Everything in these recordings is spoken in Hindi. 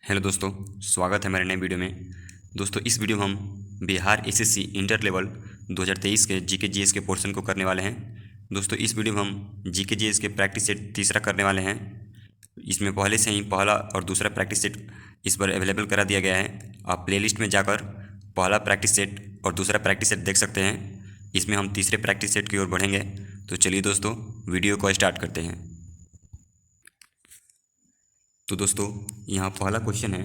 हेलो दोस्तों, स्वागत है मेरे नए वीडियो में। दोस्तों, इस वीडियो में हम बिहार एसएससी इंटर लेवल 2023 के जीके जीएस के पोर्शन को करने वाले हैं। दोस्तों, इस वीडियो में हम जीके जीएस के प्रैक्टिस सेट तीसरा करने वाले हैं। इसमें पहले से ही पहला और दूसरा प्रैक्टिस सेट इस पर अवेलेबल करा दिया गया है। आप प्लेलिस्ट में जाकर पहला प्रैक्टिस सेट और दूसरा प्रैक्टिस सेट देख सकते हैं। इसमें हम तीसरे प्रैक्टिस सेट की ओर बढ़ेंगे। तो चलिए दोस्तों, वीडियो को स्टार्ट करते हैं। तो दोस्तों, यहाँ पहला क्वेश्चन है,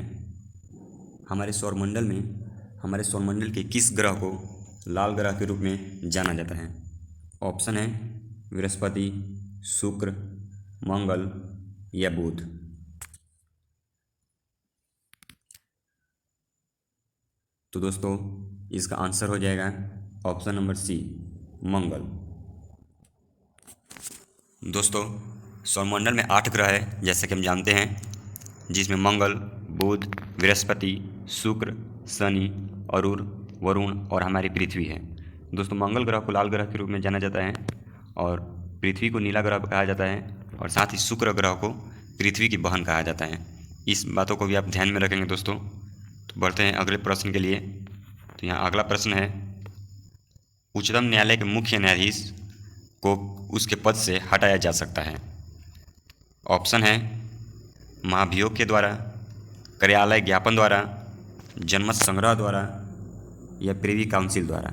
हमारे सौरमंडल के किस ग्रह को लाल ग्रह के रूप में जाना जाता है? ऑप्शन है बृहस्पति, शुक्र, मंगल या बुध। तो दोस्तों, इसका आंसर हो जाएगा ऑप्शन नंबर सी, मंगल। दोस्तों, सौरमंडल में 8 ग्रह है जैसे कि हम जानते हैं, जिसमें मंगल, बुध, बृहस्पति, शुक्र, शनि, अरुण, वरुण और हमारी पृथ्वी है। दोस्तों, मंगल ग्रह को लाल ग्रह के रूप में जाना जाता है और पृथ्वी को नीला ग्रह कहा जाता है, और साथ ही शुक्र ग्रह को पृथ्वी की बहन कहा जाता है। इस बातों को भी आप ध्यान में रखेंगे दोस्तों। तो बढ़ते हैं अगले प्रश्न के लिए। तो यहाँ अगला प्रश्न है, उच्चतम न्यायालय के मुख्य न्यायाधीश को उसके पद से हटाया जा सकता है। ऑप्शन है महाभियोग के द्वारा, कार्यालय ज्ञापन द्वारा, जनमत संग्रह द्वारा या प्रिवी काउंसिल द्वारा।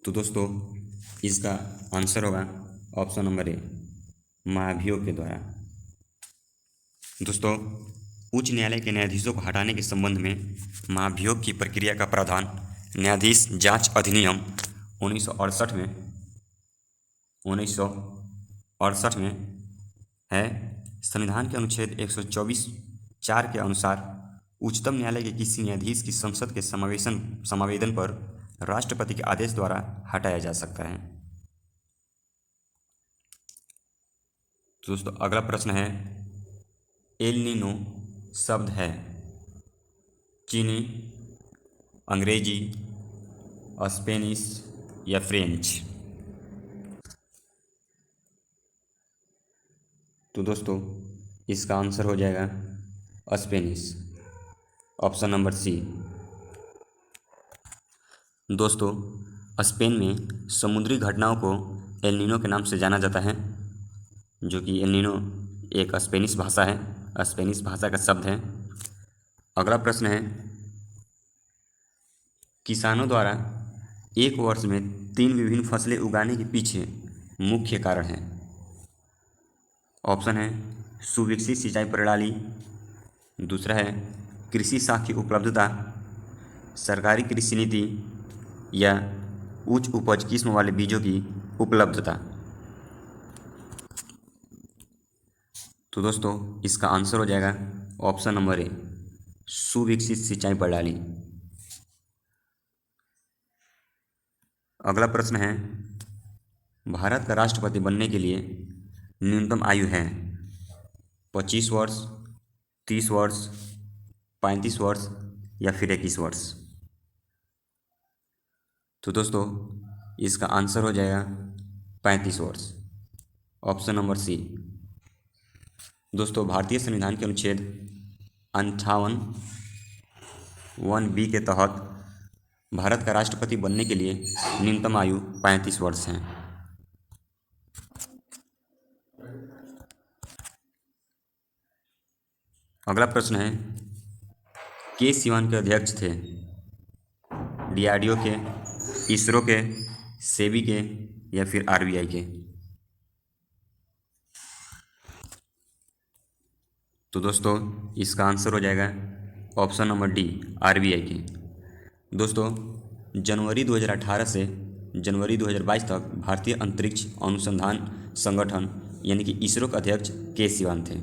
तो दोस्तों, इसका आंसर होगा ऑप्शन नंबर ए, महाभियोग के द्वारा। दोस्तों, उच्च न्यायालय के न्यायाधीशों को हटाने के संबंध में महाभियोग की प्रक्रिया का प्रावधान न्यायाधीश जांच अधिनियम 1968 में है। संविधान के अनुच्छेद 124(4) के अनुसार उच्चतम न्यायालय के किसी न्यायाधीश की संसद के समावेदन पर राष्ट्रपति के आदेश द्वारा हटाया जा सकता है। तो दोस्तों, अगला प्रश्न है, एल नीनो शब्द है चीनी, अंग्रेजी, स्पेनिश या फ्रेंच। तो दोस्तों, इसका आंसर हो जाएगा स्पेनिश, ऑप्शन नंबर सी। दोस्तों, स्पेन में समुद्री घटनाओं को एल नीनो के नाम से जाना जाता है, जो कि एल नीनो एक स्पेनिश भाषा है, स्पेनिश भाषा का शब्द है। अगला प्रश्न है, किसानों द्वारा एक वर्ष में 3 विभिन्न फसलें उगाने के पीछे मुख्य कारण है। ऑप्शन है सुविकसित सिंचाई प्रणाली, दूसरा है कृषि साख की उपलब्धता, सरकारी कृषि नीति या उच्च उपज किस्म वाले बीजों की उपलब्धता। तो दोस्तों, इसका आंसर हो जाएगा ऑप्शन नंबर ए, सुविकसित सिंचाई प्रणाली। अगला प्रश्न है, भारत का राष्ट्रपति बनने के लिए न्यूनतम आयु है 25 वर्ष, 30 वर्ष, 35 वर्ष या फिर 21 वर्ष। तो दोस्तों, इसका आंसर हो जाएगा 35 वर्ष, ऑप्शन नंबर सी। दोस्तों, भारतीय संविधान के अनुच्छेद 58(1)(b) के तहत भारत का राष्ट्रपति बनने के लिए न्यूनतम आयु 35 वर्ष है। अगला प्रश्न है, के सिवान के अध्यक्ष थे डीआरडीओ के, इसरो के, सेबी के या फिर आरबीआई के। तो दोस्तों, इसका आंसर हो जाएगा ऑप्शन नंबर डी, आरबीआई के। दोस्तों, जनवरी 2018 से जनवरी 2022 तक भारतीय अंतरिक्ष अनुसंधान संगठन यानी कि इसरो के अध्यक्ष के सिवान थे।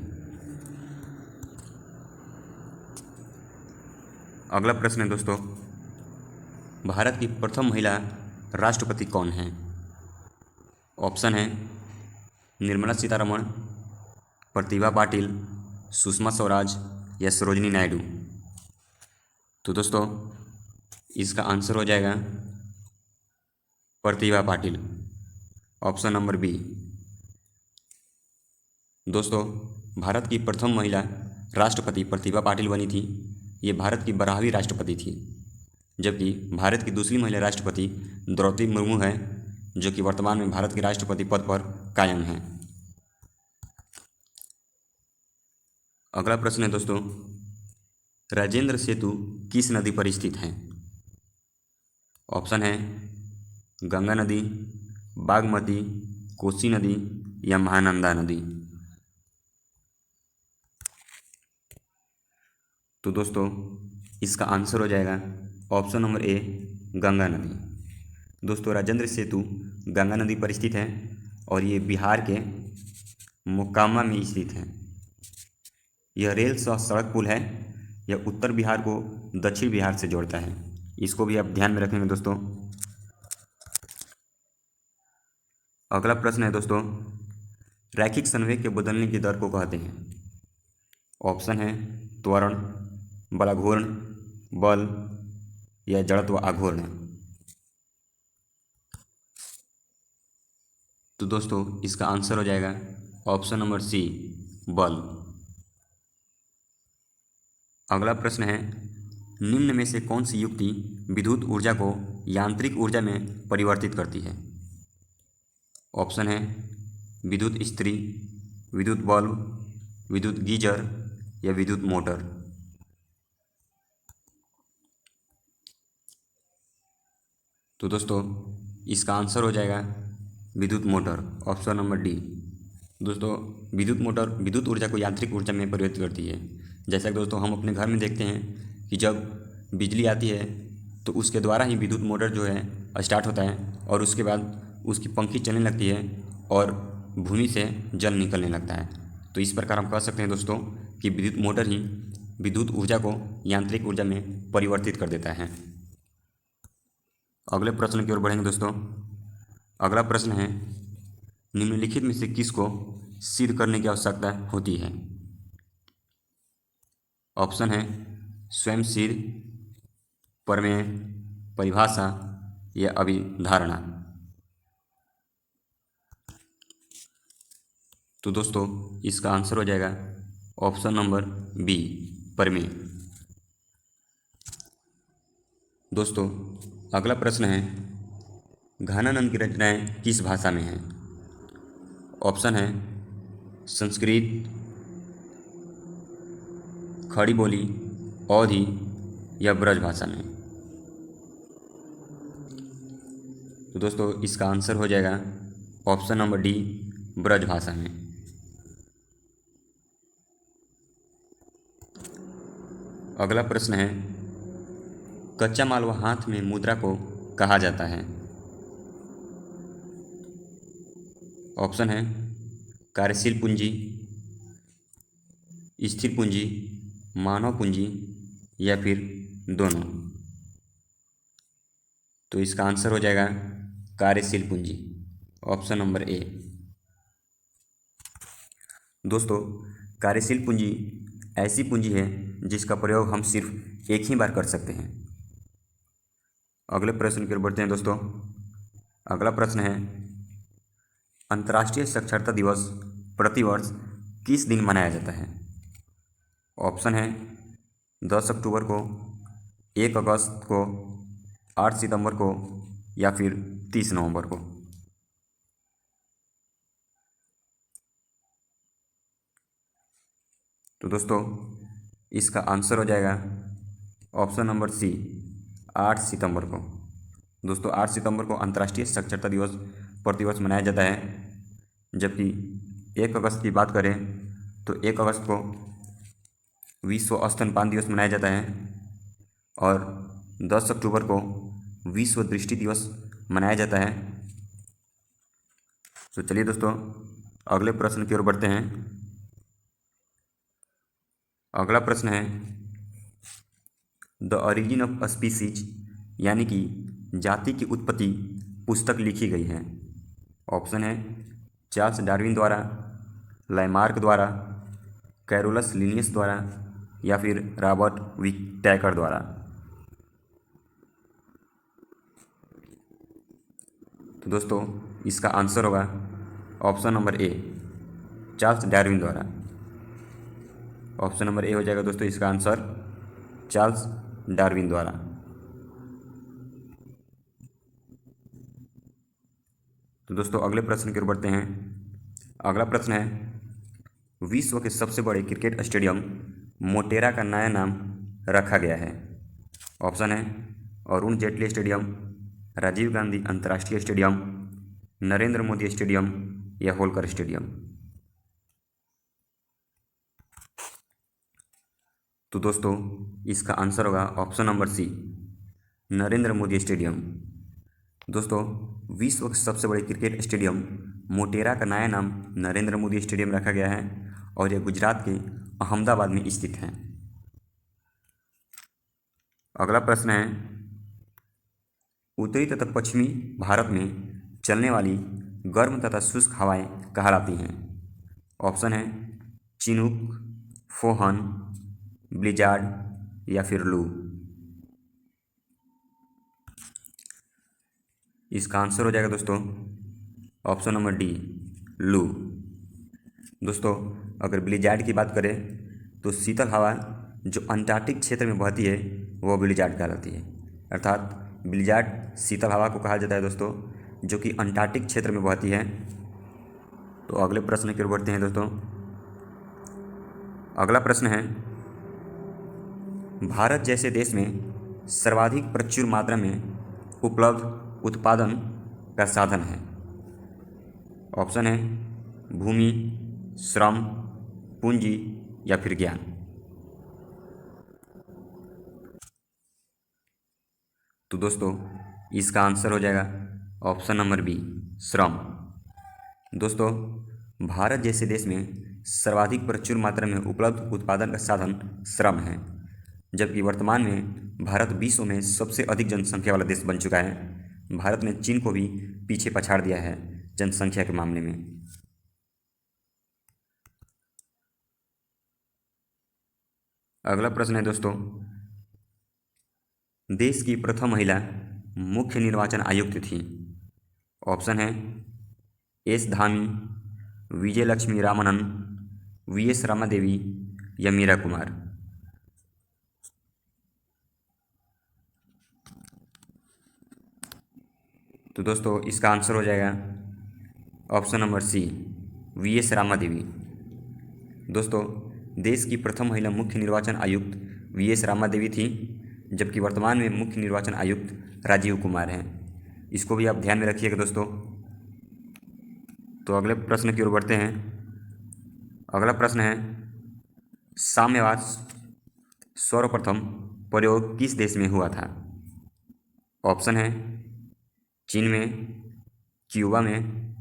अगला प्रश्न है दोस्तों, भारत की प्रथम महिला राष्ट्रपति कौन है? ऑप्शन है निर्मला सीतारमण, प्रतिभा पाटिल, सुषमा स्वराज या सरोजिनी नायडू। तो दोस्तों, इसका आंसर हो जाएगा Pratibha Patil, option number B. दोस्तों, भारत की प्रथम महिला राष्ट्रपति प्रतिभा पाटिल बनी थी। ये भारत की 12वीं राष्ट्रपति थी। जबकि भारत की दूसरी महिला राष्ट्रपति द्रौपदी मुर्मू है, जो कि वर्तमान में भारत के राष्ट्रपति पद पर कायम हैं। अगला प्रश्न है दोस्तों, राजेंद्र सेतु किस नदी पर स्थित है? ऑप्शन है गंगा नदी, बागमती, कोसी नदी या महानंदा नदी। तो दोस्तों, इसका आंसर हो जाएगा ऑप्शन नंबर ए, गंगा नदी। दोस्तों, राजेंद्र सेतु गंगा नदी पर स्थित है और ये बिहार के मोकामा में स्थित है। यह रेल सह सड़क पुल है। यह उत्तर बिहार को दक्षिण बिहार से जोड़ता है। इसको भी आप ध्यान में रखेंगे दोस्तों। अगला प्रश्न है दोस्तों, रैखिक संवेग के बदलने की दर को कहते हैं। ऑप्शन है त्वरण, बलाघूर्ण, बल या जड़त्व आघूर्ण। तो दोस्तों, इसका आंसर हो जाएगा ऑप्शन नंबर सी, बल। अगला प्रश्न है, निम्न में से कौन सी युक्ति विद्युत ऊर्जा को यांत्रिक ऊर्जा में परिवर्तित करती है? ऑप्शन है विद्युत इस्त्री, विद्युत बल्ब, विद्युत गीजर या विद्युत मोटर। तो दोस्तों, इसका आंसर हो जाएगा विद्युत मोटर, ऑप्शन नंबर डी। दोस्तों, विद्युत मोटर विद्युत ऊर्जा को यांत्रिक ऊर्जा में परिवर्तित करती है। जैसा कि दोस्तों हम अपने घर में देखते हैं कि जब बिजली आती है तो उसके द्वारा ही विद्युत मोटर जो है स्टार्ट होता है और उसके बाद उसकी पंखी चलने लगती है और भूमि से जल निकलने लगता है। तो इस प्रकार हम कह सकते हैं दोस्तों कि विद्युत मोटर ही विद्युत ऊर्जा को यांत्रिक ऊर्जा में परिवर्तित कर देता है। अगले प्रश्न की ओर बढ़ेंगे दोस्तों। अगला प्रश्न है, निम्नलिखित में से किसको सिद्ध करने की आवश्यकता होती है? ऑप्शन है स्वयं सिद्ध, प्रमेय, परिभाषा या अभिधारणा। तो दोस्तों, इसका आंसर हो जाएगा ऑप्शन नंबर बी, प्रमेय। दोस्तों, अगला प्रश्न है, घनानंद की रचनाएं किस भाषा में हैं? ऑप्शन है संस्कृत, खड़ी बोली, अवधी या ब्रज भाषा में। तो दोस्तों, इसका आंसर हो जाएगा ऑप्शन नंबर डी, ब्रज भाषा में। अगला प्रश्न है, कच्चा माल व हाथ में मुद्रा को कहा जाता है? ऑप्शन है कार्यशील पूंजी, स्थिर पूंजी, मानव पूंजी या फिर दोनों। तो इसका आंसर हो जाएगा कार्यशील पूंजी, ऑप्शन नंबर ए। दोस्तों, कार्यशील पूंजी ऐसी पूंजी है जिसका प्रयोग हम सिर्फ एक ही बार कर सकते हैं। अगले प्रश्न की ओर बढ़ते हैं दोस्तों। अगला प्रश्न है, अंतर्राष्ट्रीय साक्षरता दिवस प्रतिवर्ष किस दिन मनाया जाता है? ऑप्शन है 10 अक्टूबर को, 1 अगस्त को, 8 सितंबर को या फिर 30 नवंबर को। तो दोस्तों, इसका आंसर हो जाएगा ऑप्शन नंबर सी, 8 सितंबर को। दोस्तों, 8 सितंबर को अंतर्राष्ट्रीय साक्षरता दिवस प्रतिवर्ष मनाया जाता है। जबकि 1 अगस्त की बात करें तो 1 अगस्त को विश्व स्तनपान दिवस मनाया जाता है और 10 अक्टूबर को विश्व दृष्टि दिवस मनाया जाता है। तो चलिए दोस्तों, अगले प्रश्न की ओर बढ़ते हैं। अगला प्रश्न है, द ओरिजिन ऑफ स्पीसीज यानी कि जाति की उत्पत्ति पुस्तक लिखी गई है। ऑप्शन है चार्ल्स डार्विन द्वारा, लैमार्क द्वारा, कैरोलस लिनियस द्वारा या फिर रॉबर्ट विटैकर द्वारा। तो दोस्तों, इसका आंसर होगा option number A, Charles Darwin द्वारा। ऑप्शन नंबर ए हो जाएगा दोस्तों इसका आंसर, चार्ल्स डार्विन द्वारा। तो दोस्तों अगले प्रश्न की ओर बढ़ते हैं। अगला प्रश्न है, विश्व के सबसे बड़े क्रिकेट स्टेडियम मोटेरा का नया नाम रखा गया है। ऑप्शन है अरुण जेटली स्टेडियम, राजीव गांधी अंतर्राष्ट्रीय स्टेडियम, नरेंद्र मोदी स्टेडियम या होलकर स्टेडियम। तो दोस्तों इसका आंसर होगा option number C, Narendra Modi stadium. दोस्तों विश्व के सबसे बड़े क्रिकेट स्टेडियम मोटेरा का नया नाम नरेंद्र मोदी स्टेडियम रखा गया है और यह गुजरात के अहमदाबाद में स्थित है। अगला प्रश्न है, उत्तरी तथा पश्चिमी भारत में चलने वाली गर्म तथा शुष्क हवाएं कहलाती हैं। ऑप्शन है चिनूक, फोहन, ब्लिजार्ड या फिर लू। इसका आंसर हो जाएगा दोस्तों ऑप्शन नंबर डी, लू। दोस्तों अगर ब्लिजार्ड की बात करें तो शीतल हवा जो अंटार्कटिक क्षेत्र में बहती है वो ब्लिजार्ड कहलाती है। अर्थात ब्लिजार्ड शीतल हवा को कहा जाता है दोस्तों, जो कि अंटार्कटिक क्षेत्र में बहती है। तो अगले प्रश्न की ओर बढ़ते हैं दोस्तों। अगला प्रश्न है, भारत जैसे देश में सर्वाधिक प्रचुर मात्रा में उपलब्ध उत्पादन का साधन है। ऑप्शन है भूमि, श्रम, पूंजी या फिर ज्ञान। तो दोस्तों इसका आंसर हो जाएगा ऑप्शन नंबर बी, श्रम। दोस्तों भारत जैसे देश में सर्वाधिक प्रचुर मात्रा में उपलब्ध उत्पादन का साधन श्रम है, जबकि वर्तमान में भारत विश्व में सबसे अधिक जनसंख्या वाला देश बन चुका है। भारत ने चीन को भी पीछे पछाड़ दिया है जनसंख्या के मामले में। अगला प्रश्न है दोस्तों, देश की प्रथम महिला मुख्य निर्वाचन आयुक्त थी। ऑप्शन है एस धामी, विजय लक्ष्मी रामनन, वीएस रामादेवी या मीरा कुमार। तो दोस्तों इसका आंसर हो जाएगा option number C, VS Ramadevi. दोस्तों देश की प्रथम महिला मुख्य निर्वाचन आयुक्त वीएस रामादेवी थी, जबकि वर्तमान में मुख्य निर्वाचन आयुक्त राजीव कुमार हैं। इसको भी आप ध्यान में रखिएगा दोस्तों। तो अगले प्रश्न की ओर बढ़ते हैं। अगला प्रश्न है, साम्यवाद सर्वप्रथम प्रयोग किस देश में हुआ था। ऑप्शन है चीन में, क्यूबा में,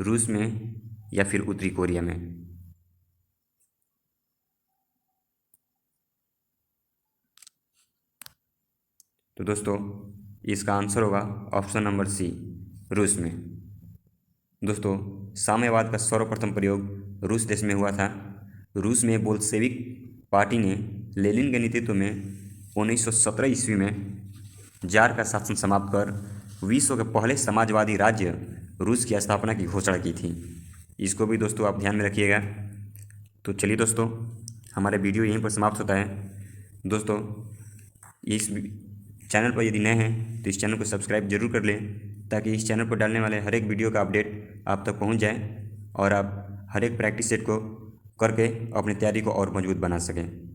रूस में या फिर उत्तरी कोरिया में। तो दोस्तों इसका आंसर होगा ऑप्शन नंबर सी, रूस में। दोस्तों साम्यवाद का सर्वप्रथम प्रयोग रूस देश में हुआ था। रूस में बोल्शेविक पार्टी ने लेनिन के नेतृत्व में 1917 ईस्वी में जार का शासन समाप्त कर विश्व के पहले समाजवादी राज्य रूस की स्थापना की घोषणा की थी। इसको भी दोस्तों आप ध्यान में रखिएगा। तो चलिए दोस्तों हमारा वीडियो यहीं पर समाप्त होता है। दोस्तों इस चैनल पर यदि नए हैं तो इस चैनल को सब्सक्राइब जरूर कर लें, ताकि इस चैनल पर डालने वाले हर एक वीडियो का अपडेट आप तक पहुंच जाए और आप हर एक प्रैक्टिस सेट को करके अपनी तैयारी को और मजबूत बना सकें।